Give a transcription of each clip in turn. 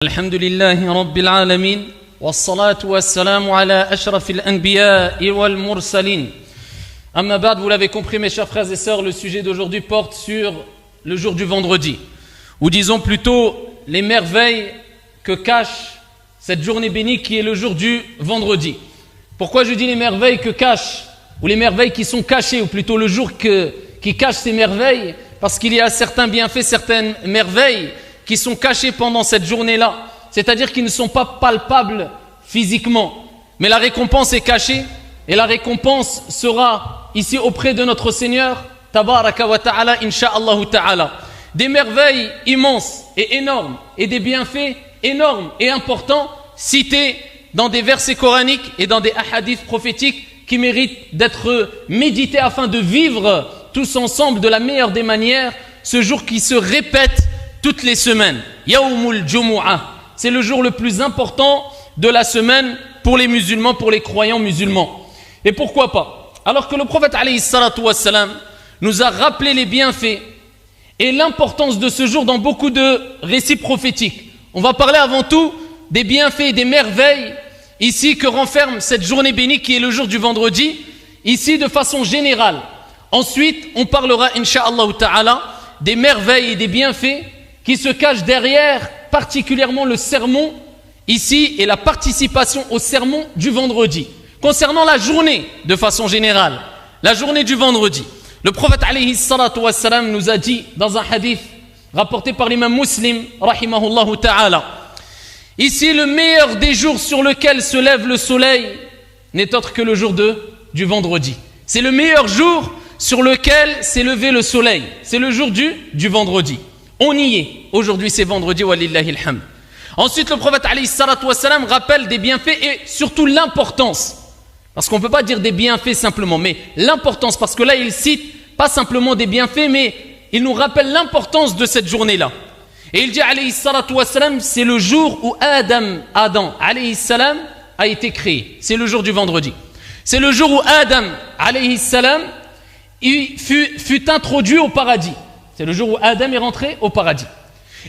الحمد لله رب العالمين والصلاة والسلام على أشرف الأنبياء والمرسلين. Amma ba'd, vous l'avez compris mes chers frères et sœurs, le sujet d'aujourd'hui porte sur le jour du vendredi, ou disons plutôt les merveilles que cache cette journée bénie qui est le jour du vendredi. Pourquoi je dis les merveilles que cache, ou les merveilles qui sont cachées, ou plutôt le jour qui cache ces merveilles? Parce qu'il y a certains bienfaits, certaines merveilles qui sont cachés pendant cette journée-là, c'est-à-dire qu'ils ne sont pas palpables physiquement, mais la récompense est cachée, et la récompense sera ici auprès de notre Seigneur, Tabaraka wa Ta'ala, Inch'Allah Ta'ala. Des merveilles immenses et énormes, et des bienfaits énormes et importants, cités dans des versets coraniques et dans des hadiths prophétiques qui méritent d'être médités afin de vivre tous ensemble de la meilleure des manières, ce jour qui se répète toutes les semaines. Yawmul Jumu'ah, c'est le jour le plus important de la semaine pour les musulmans, pour les croyants musulmans. Et pourquoi pas? Alors que le prophète alayhi salatu wassalam nous a rappelé les bienfaits et l'importance de ce jour dans beaucoup de récits prophétiques. On va parler avant tout des bienfaits et des merveilles ici que renferme cette journée bénie qui est le jour du vendredi, ici de façon générale. Ensuite, on parlera, Inch'Allah Ta'ala, des merveilles et des bienfaits qui se cachent derrière particulièrement le sermon ici et la participation au sermon du vendredi. Concernant la journée de façon générale, la journée du vendredi, le prophète alayhi salatu wassalam nous a dit dans un hadith rapporté par l'imam Muslim rahimahullahu ta'ala, ici le meilleur des jours sur lequel se lève le soleil n'est autre que le jour du vendredi. C'est le meilleur jour sur lequel s'est levé le soleil, c'est le jour du vendredi. On y est. Aujourd'hui, c'est vendredi, walillahi alhamd. Ensuite, le prophète alayhi salatu wassalam rappelle des bienfaits et surtout l'importance. Parce qu'on ne peut pas dire des bienfaits simplement, mais l'importance. Parce que là, il cite pas simplement des bienfaits, mais il nous rappelle l'importance de cette journée-là. Et il dit alayhi salatu wassalam, c'est le jour où Adam alayhi salam a été créé. C'est le jour du vendredi. C'est le jour où Adam alayhi salam fut introduit au paradis. C'est le jour où Adam est rentré au paradis.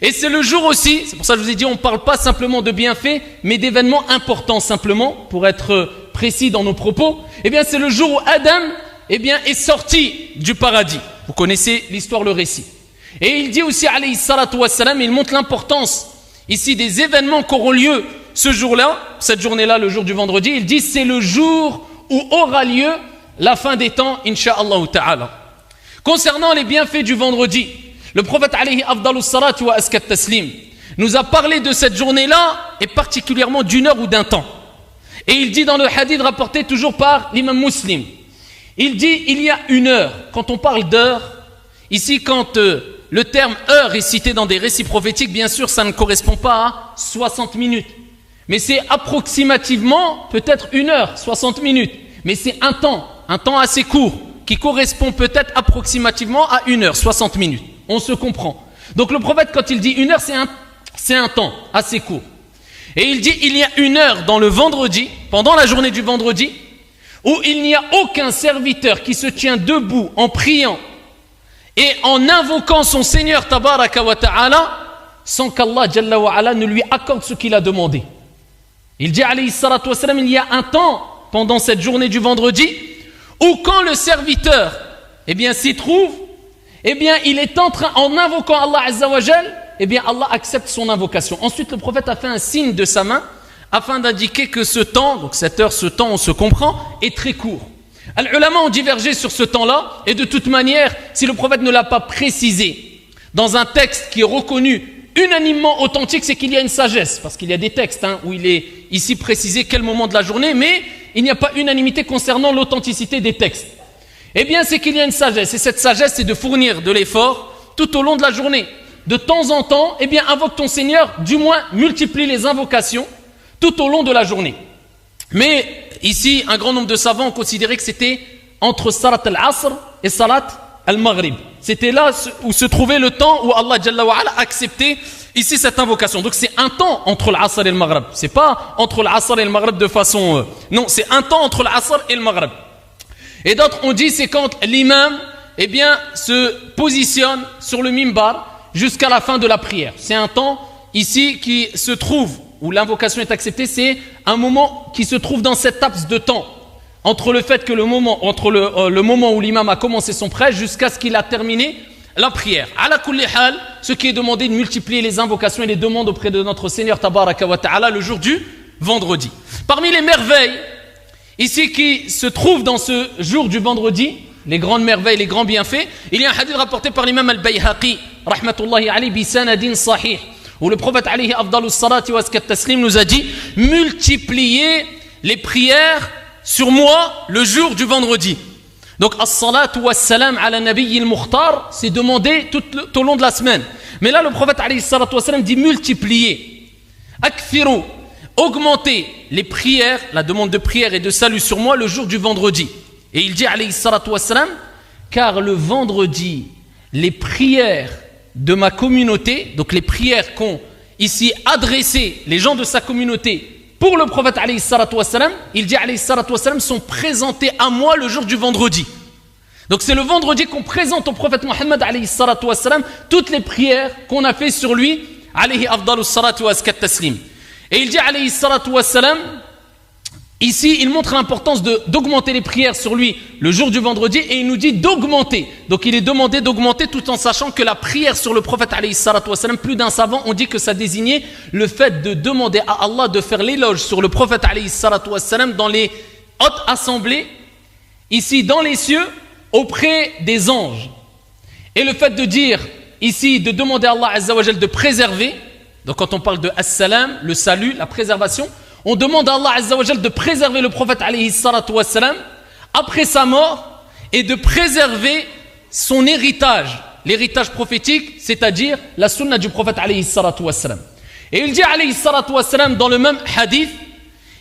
Et c'est le jour aussi, c'est pour ça que je vous ai dit, on ne parle pas simplement de bienfaits, mais d'événements importants simplement, pour être précis dans nos propos. Eh bien, c'est le jour où Adam, est sorti du paradis. Vous connaissez l'histoire, le récit. Et il dit aussi, alayhi salatu wassalam, il montre l'importance ici des événements qui auront lieu ce jour-là, cette journée-là, le jour du vendredi. Il dit, c'est le jour où aura lieu la fin des temps, Inch'Allah Ta'ala. Concernant les bienfaits du vendredi, le prophète alayhi afdalus salatu wa askat taslim nous a parlé de cette journée-là et particulièrement d'une heure ou d'un temps. Et il dit dans le hadith rapporté toujours par l'imam Muslim, il dit il y a une heure. Quand on parle d'heure, ici quand le terme heure est cité dans des récits prophétiques, bien sûr ça ne correspond pas à 60 minutes. Mais c'est approximativement peut-être une heure, 60 minutes. Mais c'est un temps assez court, qui correspond peut-être approximativement à 1 heure, 60 minutes. On se comprend. Donc le prophète, quand il dit 1 heure, c'est un temps assez court. Et il dit, il y a 1 heure dans le vendredi, pendant la journée du vendredi, où il n'y a aucun serviteur qui se tient debout en priant et en invoquant son Seigneur Tabaraka wa Ta'ala, sans qu'Allah Jalla wa Ala ne lui accorde ce qu'il a demandé. Il dit, alayhi salatu wassalam, il y a un temps, pendant cette journée du vendredi, ou quand le serviteur s'y trouve, il est en invoquant Allah Azza wa Jal, Allah accepte son invocation. Ensuite, le prophète a fait un signe de sa main afin d'indiquer que ce temps, donc cette heure, ce temps, on se comprend, est très court. Les ulama ont divergé sur ce temps-là, et de toute manière, si le prophète ne l'a pas précisé dans un texte qui est reconnu unanimement authentique, c'est qu'il y a une sagesse, parce qu'il y a des textes où il est ici précisé quel moment de la journée, mais il n'y a pas unanimité concernant l'authenticité des textes. C'est qu'il y a une sagesse, et cette sagesse, c'est de fournir de l'effort tout au long de la journée. De temps en temps, invoque ton Seigneur, du moins multiplie les invocations tout au long de la journée. Mais ici, un grand nombre de savants ont considéré que c'était entre Salat al-Asr et Salat al-Maghrib. C'était là où se trouvait le temps où Allah Jalla wa Ala acceptait ici cette invocation. Donc c'est un temps entre l'Asr et le Maghrib. C'est pas entre l'Asr et le Maghrib de façon... non, c'est un temps entre l'Asr et le Maghrib. Et d'autres ont dit c'est quand l'imam se positionne sur le mimbar jusqu'à la fin de la prière. C'est un temps ici qui se trouve, où l'invocation est acceptée, c'est un moment qui se trouve dans cette laps de temps, entre le fait que le moment où l'imam a commencé son prêche jusqu'à ce qu'il a terminé la prière. Ala kulli hal, ce qui est demandé de multiplier les invocations et les demandes auprès de notre Seigneur Tabaraka wa Ta'ala le jour du vendredi. Parmi les merveilles ici qui se trouvent dans ce jour du vendredi, les grandes merveilles, les grands bienfaits, il y a un hadith rapporté par l'imam al-Bayhaqi rahmatullahi alayhi bi sanadin sahih, où le prophète alayhi afdalus salati wa azkat taslim nous a dit: multipliez les prières sur moi le jour du vendredi. Donc as-salatu was-salam ala nabiyil mukhtar, c'est demandé tout au long de la semaine. Mais là le prophète alayhi salatu was-salam dit multiplier. Akthiru, augmenter les prières, la demande de prière et de salut sur moi le jour du vendredi. Et il dit alayhi salatu was-salam, car le vendredi, les prières de ma communauté, donc les prières qu'ont ici adressées les gens de sa communauté pour le prophète alayhi salatu wassalam, il dit alayhi salatu wassalam, sont présentées à moi le jour du vendredi. Donc c'est le vendredi qu'on présente au prophète Mohammed alayhi salatu wassalam toutes les prières qu'on a fait sur lui alayhi afdalus salatu wa azkat taslim. Et il dit alayhi salatu wassalam, ici il montre l'importance d'augmenter les prières sur lui le jour du vendredi, et il nous dit d'augmenter. Donc il est demandé d'augmenter tout en sachant que la prière sur le prophète alayhi salatu wassalam, plus d'un savant ont dit que ça désignait le fait de demander à Allah de faire l'éloge sur le prophète alayhi salatu wassalam dans les hautes assemblées, ici dans les cieux, auprès des anges. Et le fait de dire ici, de demander à Allah azza wa jal de préserver, donc quand on parle de as-salam, le salut, la préservation, on demande à Allah azza wa jal de préserver le prophète alayhi salatu wassalam après sa mort, et de préserver son héritage, l'héritage prophétique, c'est-à-dire la sunna du prophète alayhi salatu wassalam. Et il dit alayhi salatu wassalam dans le même hadith,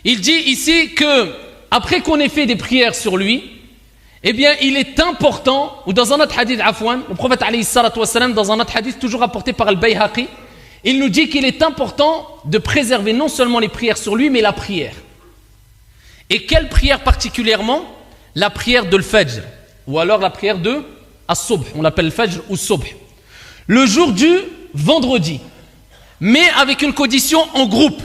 il dit ici que après qu'on ait fait des prières sur lui, eh bien il est important, ou dans un autre hadith afwan, le prophète alayhi salatu wassalam dans un autre hadith toujours rapporté par al-Bayhaqi, il nous dit qu'il est important de préserver non seulement les prières sur lui, mais la prière. Et quelle prière particulièrement? La prière de l'Fajr, ou alors la prière de As-Subh, on l'appelle le Fajr ou Subh. Le jour du vendredi, mais avec une condition en groupe.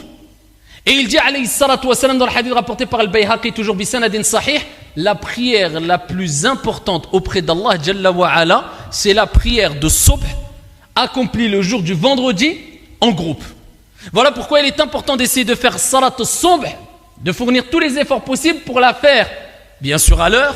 Et il dit alayhi salatu wassalam dans le hadith rapporté par al-Bayhaqi, toujours bisanadin sahih, la prière la plus importante auprès d'Allah Jalla wa Ala, c'est la prière de Subh, accomplie le jour du vendredi en groupe. Voilà pourquoi il est important d'essayer de faire salat al-subh, de fournir tous les efforts possibles pour la faire, bien sûr à l'heure,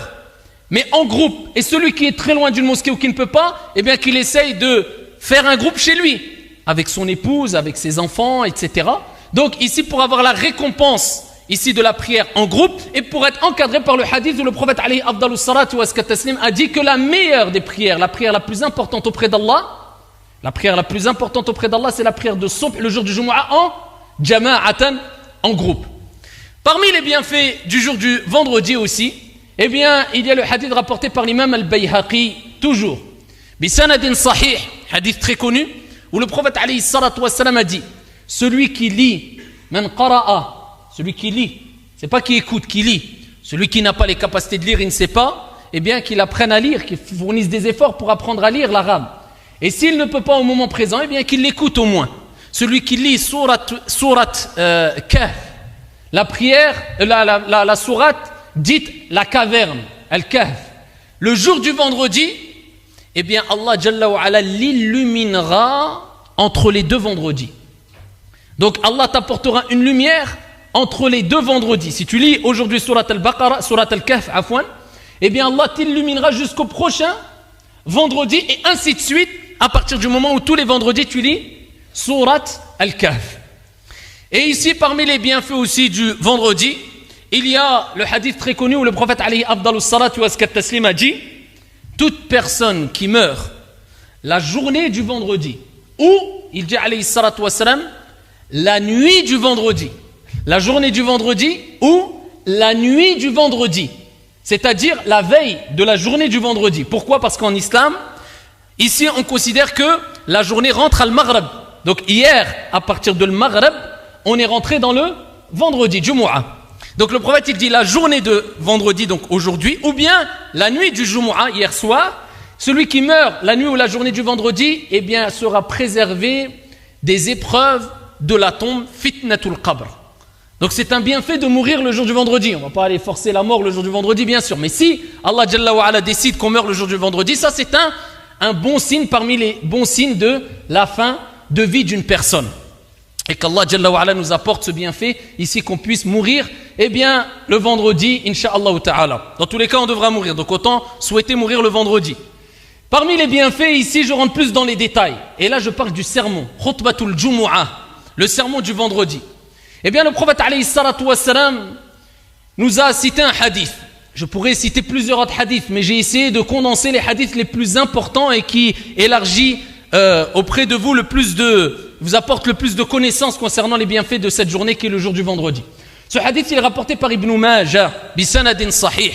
mais en groupe. Et celui qui est très loin d'une mosquée ou qui ne peut pas, eh bien qu'il essaye de faire un groupe chez lui, avec son épouse, avec ses enfants, etc. Donc ici, pour avoir la récompense ici de la prière en groupe, et pour être encadré par le hadith où le prophète alayhi afdalus salatu wa azkat taslim a dit que la meilleure des prières, la prière la plus importante auprès d'Allah, la prière la plus importante auprès d'Allah, c'est la prière de Subh le jour du Jumu'ah en jama'atan, en groupe. Parmi les bienfaits du jour du vendredi aussi, eh bien, il y a le hadith rapporté par l'imam al-Bayhaqi, toujours, bisanadin sahih, hadith très connu, où le prophète alayhi salatu wassalam a dit, celui qui lit, man qara'a, celui qui lit, c'est pas qui écoute, qui lit, celui qui n'a pas les capacités de lire, il ne sait pas, eh bien qu'il apprenne à lire, qu'il fournisse des efforts pour apprendre à lire l'arabe. Et s'il ne peut pas au moment présent, eh bien qu'il l'écoute au moins. Celui qui lit surat Kahf, la prière, la sourate dite la caverne, al-Kahf, le jour du vendredi, eh bien Allah Jalla wa Ala l'illuminera entre les deux vendredis. Donc Allah t'apportera une lumière entre les deux vendredis. Si tu lis aujourd'hui surat al-Baqarah, surat al-Kahf, afwan, eh bien Allah t'illuminera jusqu'au prochain vendredi, et ainsi de suite, à partir du moment où tous les vendredis tu lis surat al-Kahf. Et ici, parmi les bienfaits aussi du vendredi, il y a le hadith très connu où le prophète alayhi afdalus salatu wa azkat taslim a dit, toute personne qui meurt la journée du vendredi, ou il dit alayhi salatu wa salam, la nuit du vendredi, la journée du vendredi ou la nuit du vendredi, c'est-à-dire la veille de la journée du vendredi. Pourquoi? Parce qu'en islam, ici on considère que la journée rentre à al-Maghrib. Donc hier, à partir de al-Maghrib, on est rentré dans le vendredi, Jumu'ah. Donc le prophète il dit la journée de vendredi, donc aujourd'hui, ou bien la nuit du Jumu'ah, hier soir. Celui qui meurt la nuit ou la journée du vendredi, eh bien sera préservé des épreuves de la tombe, fitnatul qabr. Donc c'est un bienfait de mourir le jour du vendredi. On ne va pas aller forcer la mort le jour du vendredi, bien sûr. Mais si Allah Jalla wa Ala décide qu'on meurt le jour du vendredi, ça c'est un bon signe parmi les bons signes de la fin de vie d'une personne. Et qu'Allah Jalla wa Ala nous apporte ce bienfait ici, qu'on puisse mourir, eh bien, le vendredi, Inch'Allah ta'ala. Dans tous les cas, on devra mourir. Donc autant souhaiter mourir le vendredi. Parmi les bienfaits, ici, je rentre plus dans les détails. Et là, je parle du sermon. Khutbatul Jumu'ah, le sermon du vendredi. Eh bien, le prophète alayhi salatu wassalam nous a cité un hadith. Je pourrais citer plusieurs autres hadiths, mais j'ai essayé de condenser les hadiths les plus importants et qui élargit auprès de vous vous apporte le plus de connaissances concernant les bienfaits de cette journée qui est le jour du vendredi. Ce hadith, il est rapporté par Ibn Majah, bisanadin sahih.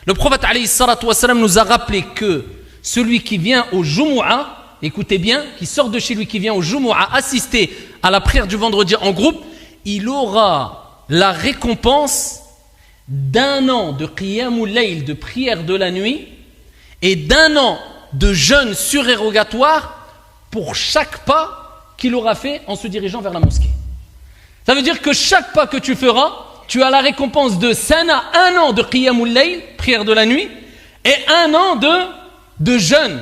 Le prophète alayhi salatu wassalam nous a rappelé que celui qui vient au Jumu'ah, écoutez bien, qui sort de chez lui, qui vient au Jumu'ah assister à la prière du vendredi en groupe, il aura la récompense d'un an de qiyamul layl, de prière de la nuit, et d'un an de jeûne surérogatoire pour chaque pas qu'il aura fait en se dirigeant vers la mosquée. Ça veut dire que chaque pas que tu feras, tu as la récompense de sana, un an de qiyamul layl, prière de la nuit, et un an de jeûne.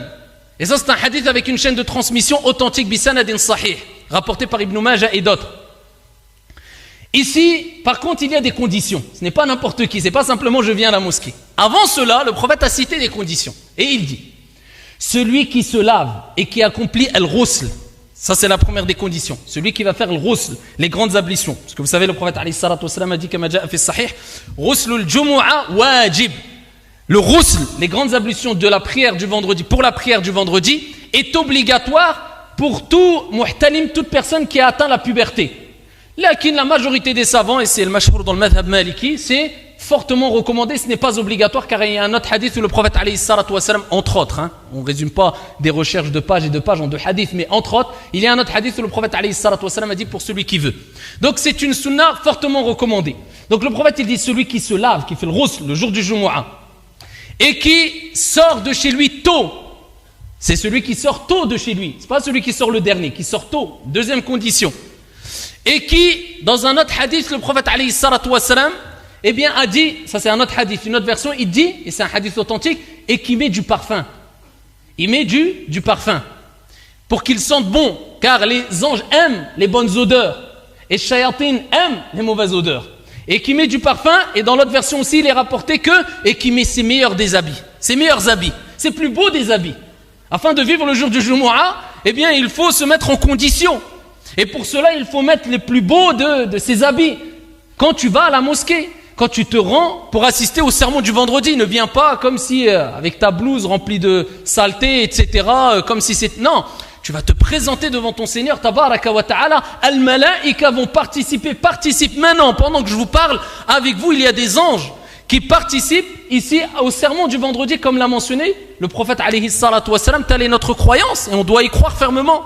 Et ça c'est un hadith avec une chaîne de transmission authentique, bisanadin sahih, rapporté par Ibn Majah et d'autres. Ici, par contre, il y a des conditions. Ce n'est pas n'importe qui, c'est pas simplement je viens à la mosquée. Avant cela, le prophète a cité des conditions. Et il dit, celui qui se lave et qui accomplit al-ghusl, ça c'est la première des conditions. Celui qui va faire al-ghusl, les grandes ablutions. Parce que vous savez, le prophète alayhi salatu wassalam a dit, kama ja'a fi sahih, ghuslul jumu'ah wajib. Le ghusl, les grandes ablutions de la prière du vendredi, pour la prière du vendredi, est obligatoire pour tout muhtalim, toute personne qui a atteint la puberté. Lakin la majorité des savants, et c'est le mashhour dans le madhab maliki, c'est fortement recommandé, ce n'est pas obligatoire, car il y a un autre hadith où le prophète alayhi salatu wassalam, entre autres, on ne résume pas des recherches de pages et de pages en deux hadiths, mais entre autres, il y a un autre hadith où le prophète alayhi salatu wassalam a dit pour celui qui veut. Donc c'est une sunna fortement recommandée. Donc le prophète il dit celui qui se lave, qui fait le ghusl le jour du Jumu'ah, et qui sort de chez lui tôt, c'est celui qui sort tôt de chez lui, c'est pas celui qui sort le dernier, qui sort tôt, deuxième condition. Et qui, dans un autre hadith, le prophète alayhi salatu wassalam, eh bien, a dit, ça c'est un autre hadith, une autre version, il dit, et c'est un hadith authentique, et qui met du parfum. Il met du parfum. Pour qu'il sente bon, car les anges aiment les bonnes odeurs, et shayatin aiment les mauvaises odeurs. Et qui met du parfum, et dans l'autre version aussi, il est rapporté que, et qui met ses meilleurs des habits, ses meilleurs habits, ses plus beaux des habits. Afin de vivre le jour du Jumu'ah, eh bien, il faut se mettre en condition. Et pour cela, il faut mettre les plus beaux de ses habits. Quand tu vas à la mosquée, quand tu te rends pour assister au sermon du vendredi, ne viens pas comme si, avec ta blouse remplie de saleté, etc., comme si c'est... Non, tu vas te présenter devant ton Seigneur, tabaraka wa ta'ala, al-malaïka vont participer, participe maintenant, pendant que je vous parle, avec vous, il y a des anges qui participent ici au sermon du vendredi, comme l'a mentionné le prophète alayhi salatu wassalam, telle est notre croyance, et on doit y croire fermement.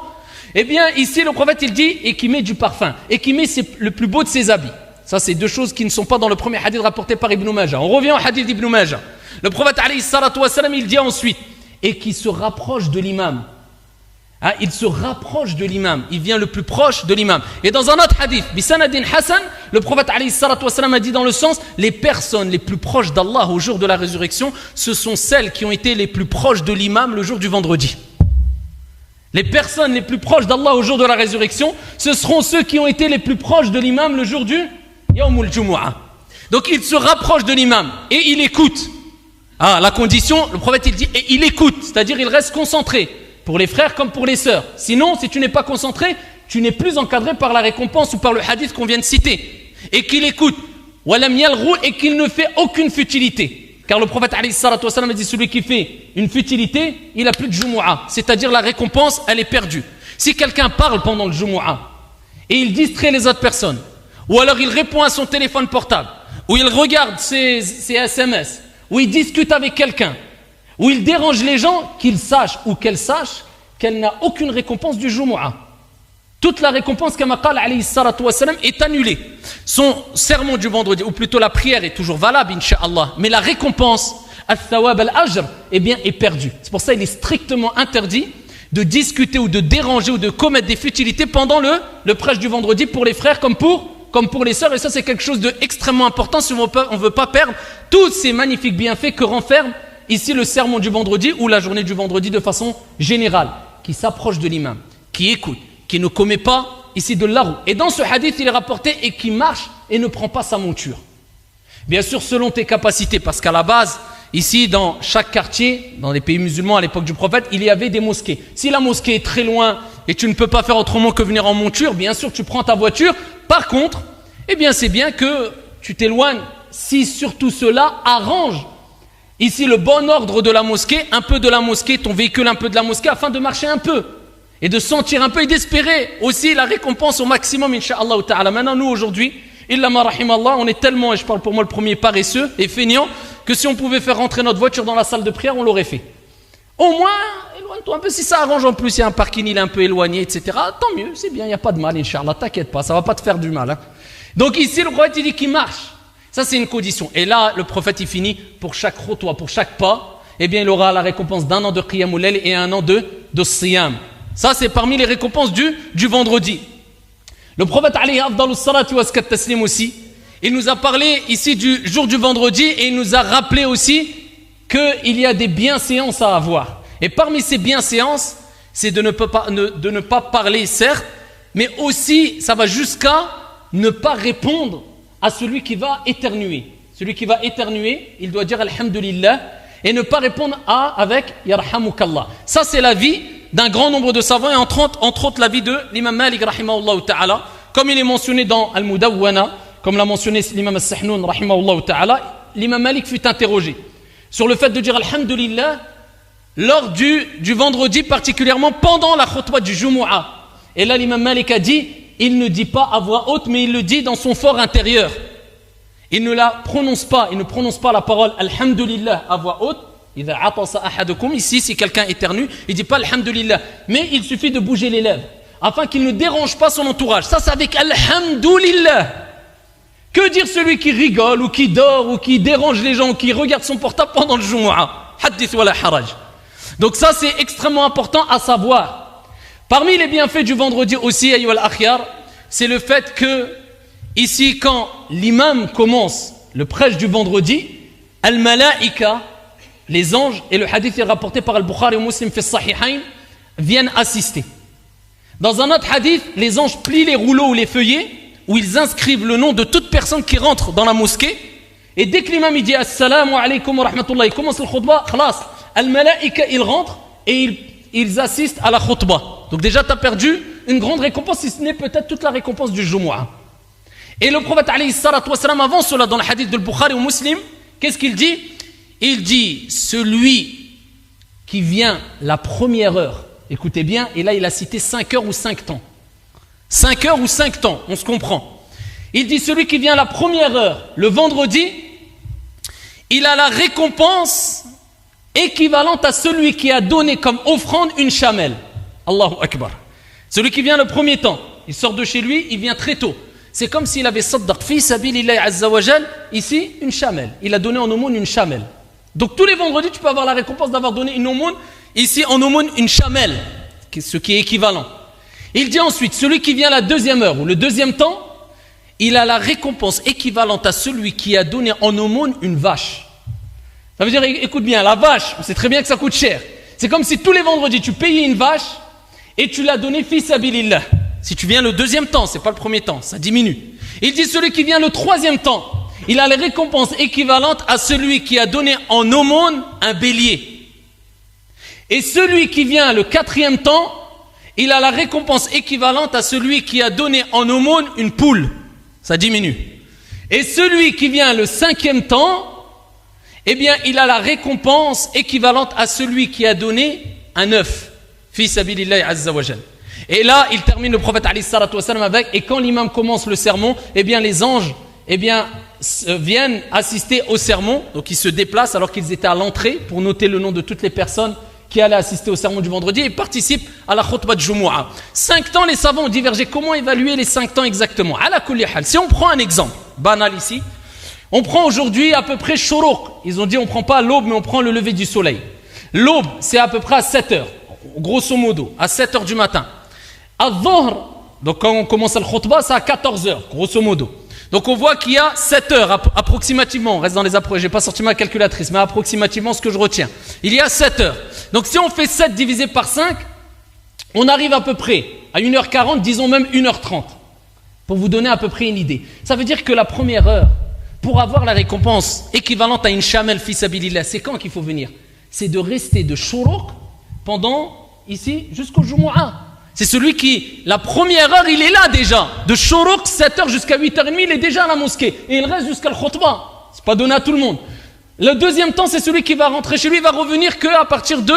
Eh bien, ici, le prophète, il dit, et qui met du parfum, et qui met le plus beau de ses habits. Ça, c'est deux choses qui ne sont pas dans le premier hadith rapporté par Ibn Majah. On revient au hadith d'Ibn Majah. Le prophète, alayhi salatu wassalam, il dit ensuite, et qui se rapproche de l'imam. Il se rapproche de l'imam. Il vient le plus proche de l'imam. Et dans un autre hadith, bisanadin hasan, le prophète, alayhi salatu wassalam, a dit dans le sens, les personnes les plus proches d'Allah au jour de la résurrection, ce sont celles qui ont été les plus proches de l'imam le jour du vendredi. Les personnes les plus proches d'Allah au jour de la résurrection, ce seront ceux qui ont été les plus proches de l'imam le jour du Yawmul Jumu'ah. Donc il se rapproche de l'imam et il écoute. La condition, le prophète il dit, et il écoute, c'est-à-dire il reste concentré, pour les frères comme pour les sœurs. Sinon, si tu n'es pas concentré, tu n'es plus encadré par la récompense ou par le hadith qu'on vient de citer. Et qu'il écoute, walam yalghou, et qu'il ne fait aucune futilité. Car le prophète alayhi salatu wassalam a dit celui qui fait une futilité, il n'a plus de Jumu'ah. C'est-à-dire la récompense, elle est perdue. Si quelqu'un parle pendant le Jumu'ah et il distrait les autres personnes, ou alors il répond à son téléphone portable, ou il regarde ses SMS, ou il discute avec quelqu'un, ou il dérange les gens, qu'il sache ou qu'elle sache qu'elle n'a aucune récompense du Jumu'ah. Toute la récompense kama qala alayhi salatu wassalam est annulée. Son sermon du vendredi, ou plutôt la prière est toujours valable, incha'Allah, mais la récompense, al-thawab al-ajr, eh bien, est perdue. C'est pour ça qu'il est strictement interdit de discuter ou de déranger ou de commettre des futilités pendant le prêche du vendredi pour les frères comme pour les sœurs. Et ça, c'est quelque chose d'extrêmement important si on ne veut pas perdre tous ces magnifiques bienfaits que renferme ici le sermon du vendredi ou la journée du vendredi de façon générale, qui s'approche de l'imam, qui écoute, qui ne commet pas ici de l'arou. Et dans ce hadith, il est rapporté et qui marche et ne prend pas sa monture. Bien sûr, selon tes capacités, parce qu'à la base, ici, dans chaque quartier, dans les pays musulmans à l'époque du prophète, il y avait des mosquées. Si la mosquée est très loin et tu ne peux pas faire autrement que venir en monture, bien sûr, tu prends ta voiture. Par contre, eh bien, c'est bien que tu t'éloignes si surtout cela arrange ici le bon ordre de la mosquée, un peu de la mosquée, ton véhicule un peu de la mosquée, afin de marcher un peu et de sentir un peu et d'espérer aussi la récompense au maximum, incha'Allah ta'ala. Maintenant, nous, aujourd'hui, illa ma rahimallah, on est tellement, et je parle pour moi le premier, paresseux et feignant, que si on pouvait faire rentrer notre voiture dans la salle de prière, on l'aurait fait. Au moins, éloigne-toi un peu, si ça arrange en plus, il y a un parking, il est un peu éloigné, etc. Tant mieux, c'est bien, il n'y a pas de mal, incha'Allah, t'inquiète pas, ça ne va pas te faire du mal. Hein. Donc ici, le prophète, il dit qu'il marche. Ça, c'est une condition. Et là, le prophète, il finit, pour chaque khutwa, pour chaque pas, eh bien, il aura la récompense d'1 an de qiyamul layl et 1 an de siyam. Ça, c'est parmi les récompenses du vendredi. Le prophète, alayhi afdalus salatu wa askat taslim aussi, il nous a parlé ici du jour du vendredi et il nous a rappelé aussi qu'il y a des bienséances à avoir. Et parmi ces bienséances, c'est de ne pas parler, certes, mais aussi, ça va jusqu'à ne pas répondre à celui qui va éternuer. Celui qui va éternuer, il doit dire Alhamdulillah et ne pas répondre avec Yarhamukallah. Ça, c'est la vie d'un grand nombre de savants et entre autres la vie de l'imam Malik rahimahullah ta'ala, comme il est mentionné dans Al-Mudawwana, comme l'a mentionné l'imam As-Sahnoun rahimahullah ta'ala. L'imam Malik fut interrogé sur le fait de dire Alhamdulillah lors du vendredi, particulièrement pendant la khutbah du Jumu'ah. Et là l'imam Malik a dit, il ne dit pas à voix haute, mais il le dit dans son fort intérieur. Il ne prononce pas la parole Alhamdulillah à voix haute. Ici, si quelqu'un éternue, il ne dit pas Alhamdulillah, mais il suffit de bouger les lèvres afin qu'il ne dérange pas son entourage. Ça, c'est avec Alhamdulillah. Que dire celui qui rigole ou qui dort ou qui dérange les gens ou qui regarde son portable pendant le Jumu'ah? Hadith wala haraj. Donc ça, c'est extrêmement important à savoir. Parmi les bienfaits du vendredi aussi, ayyuhal akhyar, c'est le fait que ici, quand l'imam commence le prêche du vendredi, al-malaika, les anges, et le hadith est rapporté par Al-Bukhari et Muslim fi Sahihain, viennent assister. Dans un autre hadith, les anges plient les rouleaux ou les feuillets où ils inscrivent le nom de toute personne qui rentre dans la mosquée. Et dès que l'imam dit Assalamu alaikum wa rahmatullah, il commence le khutbah, khalas, al-malaika, ils rentrent et ils assistent à la khutbah. Donc déjà, tu as perdu une grande récompense, si ce n'est peut-être toute la récompense du Jumu'ah. Et le prophète alayhi salatu wa salam, avant cela, dans le hadith de Al-Bukhari ou Muslim, qu'est-ce qu'il dit? Il dit, celui qui vient la première heure, écoutez bien, et là il a cité 5 heures ou 5 temps. 5 heures ou 5 temps, on se comprend. Il dit, celui qui vient la première heure, le vendredi, il a la récompense équivalente à celui qui a donné comme offrande une chamelle. Allahu Akbar. Celui qui vient le premier temps, il sort de chez lui, il vient très tôt. C'est comme s'il avait saddaq fi sabilillahi azza wa jal, ici une chamelle. Il a donné en aumône une chamelle. Donc tous les vendredis, tu peux avoir la récompense d'avoir donné une aumône, ici en aumône une chamelle, ce qui est équivalent. Il dit ensuite, celui qui vient la deuxième heure ou le deuxième temps, il a la récompense équivalente à celui qui a donné en aumône une vache. Ça veut dire, écoute bien, la vache, on sait très bien que ça coûte cher. C'est comme si tous les vendredis, tu payais une vache et tu l'as donnée fi sabilillah. Si tu viens le deuxième temps, c'est pas le premier temps, ça diminue. Il dit, celui qui vient le troisième temps, il a les récompenses équivalentes à celui qui a donné en aumône un bélier. Et celui qui vient le quatrième temps, il a la récompense équivalente à celui qui a donné en aumône une poule. Ça diminue. Et celui qui vient le cinquième temps, eh bien, il a la récompense équivalente à celui qui a donné un œuf. Fi sabilillahi azza wa jal. Et là, il termine le prophète alayhi salatu wa salam avec, et quand l'imam commence le sermon, eh bien, les anges, eh bien, viennent assister au sermon. Donc, ils se déplacent alors qu'ils étaient à l'entrée pour noter le nom de toutes les personnes qui allaient assister au sermon du vendredi et participent à la khutbah de Jumu'ah. 5 temps, les savants ont divergé. Comment évaluer les 5 temps exactement? Ala kulli hal. Si on prend un exemple banal ici, on prend aujourd'hui à peu près Shuruq. Ils ont dit on prend pas l'aube, mais on prend le lever du soleil. L'aube, c'est à peu près à 7 heures. grosso modo, à 7h du matin. Al-Dhuhr, donc quand on commence le khutbah, c'est à 14h, grosso modo. Donc on voit qu'il y a 7 heures approximativement, on reste dans les approches, j'ai pas sorti ma calculatrice, mais approximativement ce que je retiens. Il y a 7 heures. Donc si on fait 7 divisé par 5, on arrive à peu près à 1h40, disons même 1h30. Pour vous donner à peu près une idée. Ça veut dire que la première heure, pour avoir la récompense équivalente à une chamel fi sabilillah, c'est quand qu'il faut venir? C'est de rester de shuruq pendant, ici, jusqu'au Jumu'ah. C'est celui qui, la première heure, il est là déjà. De shuruq, 7h jusqu'à 8h30, il est déjà à la mosquée. Et il reste jusqu'à le khutbah. C'est pas donné à tout le monde. Le deuxième temps, c'est celui qui va rentrer chez lui, il va revenir qu'à partir de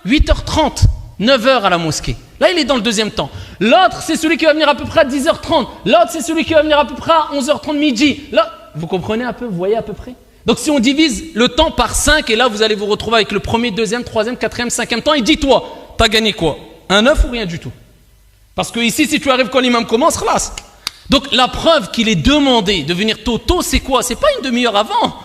8h30, 9h à la mosquée. Là, il est dans le deuxième temps. L'autre, c'est celui qui va venir à peu près à 10h30. L'autre, c'est celui qui va venir à peu près à 11h30 midi. Là, vous comprenez un peu, vous voyez à peu près? Donc si on divise le temps par 5, et là, vous allez vous retrouver avec le premier, deuxième, troisième, quatrième, cinquième temps, et dis-toi, t'as gagné quoi? Un œuf ou rien du tout? Parce que ici, si tu arrives quand l'imam commence, khlas. Donc la preuve qu'il est demandé de venir tôt, c'est quoi? C'est pas une demi-heure avant.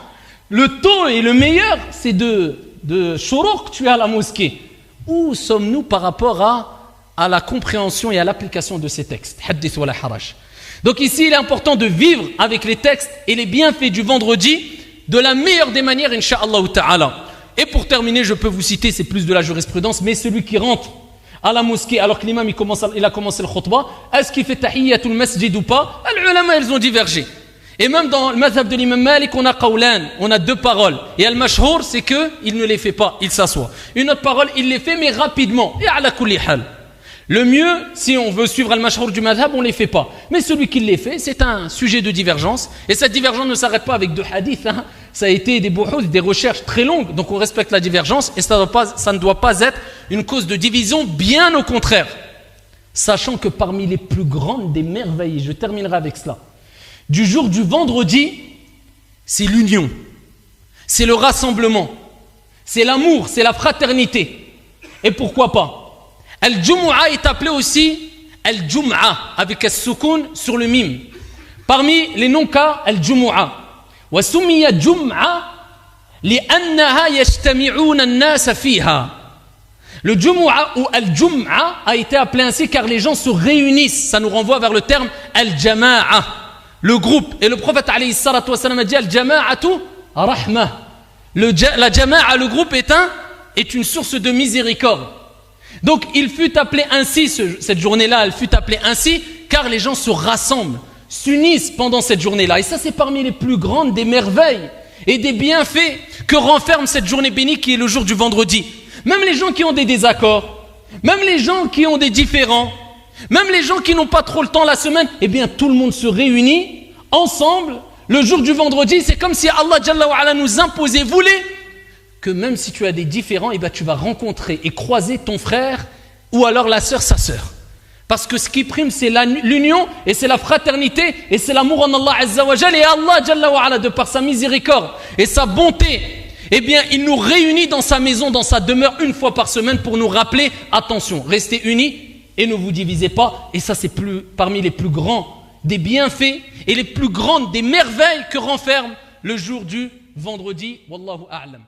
Le tôt et le meilleur, c'est de shuruq que tu es à la mosquée. Où sommes-nous par rapport à la compréhension et à l'application de ces textes? Hadith wa la haraj. Donc ici, il est important de vivre avec les textes et les bienfaits du vendredi de la meilleure des manières, incha'Allah ta'ala. Et pour terminer, je peux vous citer, c'est plus de la jurisprudence, mais celui qui rentre à la mosquée alors que l'imam il a commencé le khutbah, est-ce qu'il fait tahiyyatul masjid ou pas? Les ulama, ils ont divergé. Et même dans le mazhab de l'imam Malik, on a qawlan, on a deux paroles. Et al-mashhour, c'est qu'il ne les fait pas, il s'assoit. Une autre parole, il les fait, mais rapidement. Et ala kulli hal. Le mieux, si on veut suivre al-mashhour du mazhab, on ne les fait pas. Mais celui qui les fait, c'est un sujet de divergence. Et cette divergence ne s'arrête pas avec deux hadiths. Hein. Ça a été des buhouth, des recherches très longues. Donc on respecte la divergence. Et ça ne doit pas être une cause de division, bien au contraire. Sachant que parmi les plus grandes des merveilles, je terminerai avec cela, du jour du vendredi, c'est l'union, c'est le rassemblement, c'est l'amour, c'est la fraternité. Et pourquoi pas? Al-Jumu'ah est appelé aussi Al-Jum'a avec As-Sukun sur le mim. Parmi les noms-cas, Al-Jumu'ah. Wa summiya Jum'a li'annaha yajtami'una an-nas fiha. Le Jumu'ah ou Al-Jum'a a été appelé ainsi car les gens se réunissent. Ça nous renvoie vers le terme Al-Jama'a, le groupe. Et le prophète alayhi salatu wa salam a dit Al-Jama'atu rahma. La Jama'a, le groupe est une source de miséricorde. Donc il fut appelé ainsi, cette journée-là, elle fut appelée ainsi, car les gens se rassemblent, s'unissent pendant cette journée-là. Et ça, c'est parmi les plus grandes des merveilles et des bienfaits que renferme cette journée bénie qui est le jour du vendredi. Même les gens qui ont des désaccords, même les gens qui ont des différends, même les gens qui n'ont pas trop le temps la semaine, eh bien tout le monde se réunit ensemble. Le jour du vendredi, c'est comme si Allah Jalla wa Ala nous imposait, voulait que même si tu as des différends, eh ben, tu vas rencontrer et croiser ton frère ou alors la sœur, sa sœur. Parce que ce qui prime, c'est l'union et c'est la fraternité et c'est l'amour en Allah Azza wa Jalla. Et Allah Jalla wa Ala, de par sa miséricorde et sa bonté, eh bien, il nous réunit dans sa maison, dans sa demeure une fois par semaine pour nous rappeler, attention, restez unis et ne vous divisez pas. Et ça, c'est parmi les plus grands des bienfaits et les plus grandes des merveilles que renferme le jour du vendredi. Wallahu a'lam.